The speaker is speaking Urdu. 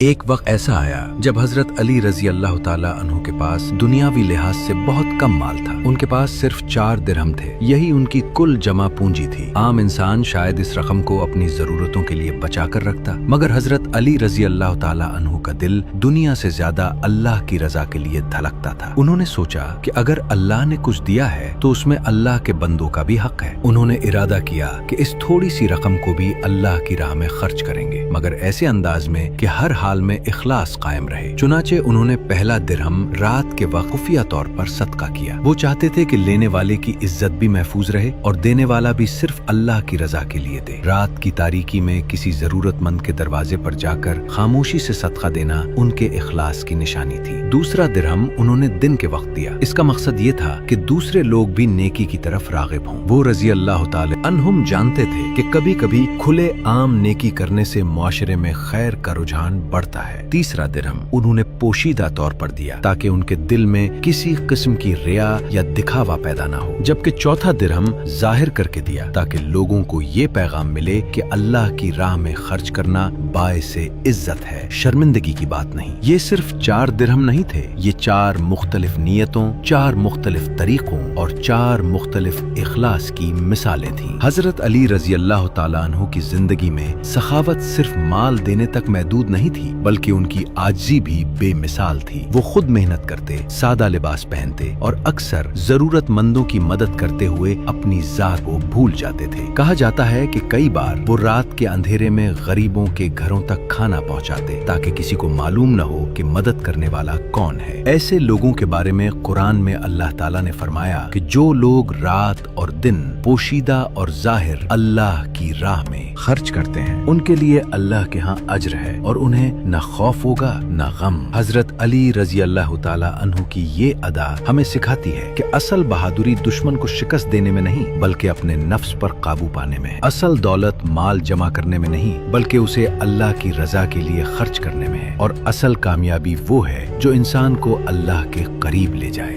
ایک وقت ایسا آیا جب حضرت علی رضی اللہ تعالیٰ عنہ کے پاس دنیاوی لحاظ سے بہت کم مال تھا۔ ان کے پاس صرف 4 درہم تھے، یہی ان کی کل جمع پونجی تھی۔ عام انسان شاید اس رقم کو اپنی ضرورتوں کے لیے بچا کر رکھتا، مگر حضرت علی رضی اللہ تعالیٰ عنہ کا دل دنیا سے زیادہ اللہ کی رضا کے لیے دھڑکتا تھا۔ انہوں نے سوچا کہ اگر اللہ نے کچھ دیا ہے تو اس میں اللہ کے بندوں کا بھی حق ہے۔ انہوں نے ارادہ کیا کہ اس تھوڑی سی رقم کو بھی اللہ کی راہ میں خرچ کریں گے، مگر ایسے انداز میں کہ ہر حال میں اخلاص قائم رہے۔ چنانچہ انہوں نے پہلا درہم رات کے وقت خفیہ طور پر صدقہ کیا۔ وہ چاہتے تھے کہ لینے والے کی عزت بھی محفوظ رہے اور دینے والا بھی صرف اللہ کی رضا کے لیے دے۔ رات کی تاریکی میں کسی ضرورت مند کے دروازے پر جا کر خاموشی سے صدقہ دینا ان کے اخلاص کی نشانی تھی۔ دوسرا درہم انہوں نے دن کے وقت دیا۔ اس کا مقصد یہ تھا کہ دوسرے لوگ بھی نیکی کی طرف راغب ہوں۔ وہ رضی اللہ تعالی عنہم جانتے تھے کہ کبھی کبھی کھلے عام نیکی کرنے سے معاشرے میں خیر کا رجحان بڑھتا ہے۔ تیسرا درہم انہوں نے پوشیدہ طور پر دیا تاکہ ان کے دل میں کسی قسم کی ریا یا دکھاوا پیدا نہ ہو، جبکہ چوتھا درہم ظاہر کر کے دیا تاکہ لوگوں کو یہ پیغام ملے کہ اللہ کی راہ میں خرچ کرنا باعث عزت ہے، شرمندگی کی بات نہیں۔ یہ صرف 4 درہم نہیں تھے، یہ 4 مختلف نیتوں، 4 مختلف طریقوں اور 4 مختلف اخلاص کی مثالیں تھیں۔ حضرت علی رضی اللہ تعالیٰ عنہ کی زندگی میں سخاوت صرف مال دینے تک محدود نہیں تھی، بلکہ ان کی عاجزی بھی بے مثال تھی۔ وہ خود محنت کرتے، سادہ لباس پہنتے اور اکثر ضرورت مندوں کی مدد کرتے ہوئے اپنی ذات کو بھول جاتے تھے۔ کہا جاتا ہے کہ کئی بار وہ رات کے اندھیرے میں غریبوں کے گھروں تک کھانا پہنچاتے تاکہ کسی کو معلوم نہ ہو کہ مدد کرنے والا کون ہے۔ ایسے لوگوں کے بارے میں قرآن میں اللہ تعالیٰ نے فرمایا کہ جو لوگ رات اور دن پوشیدہ اور ظاہر اللہ کی راہ میں خرچ کرتے ہیں ان کے لیے اللہ کے ہاں اجر ہے اور انہیں نہ خوف ہوگا نہ غم۔ حضرت علی رضی اللہ تعالیٰ عنہ کی یہ ادا ہمیں سکھاتی ہے کہ اصل بہادری دشمن کو شکست دینے میں نہیں بلکہ اپنے نفس پر قابو پانے میں ہے۔ اصل دولت مال جمع کرنے میں نہیں بلکہ اسے اللہ کی رضا کے لیے خرچ کرنے میں ہے، اور اصل کامیابی وہ ہے جو انسان کو اللہ کے قریب لے جائے۔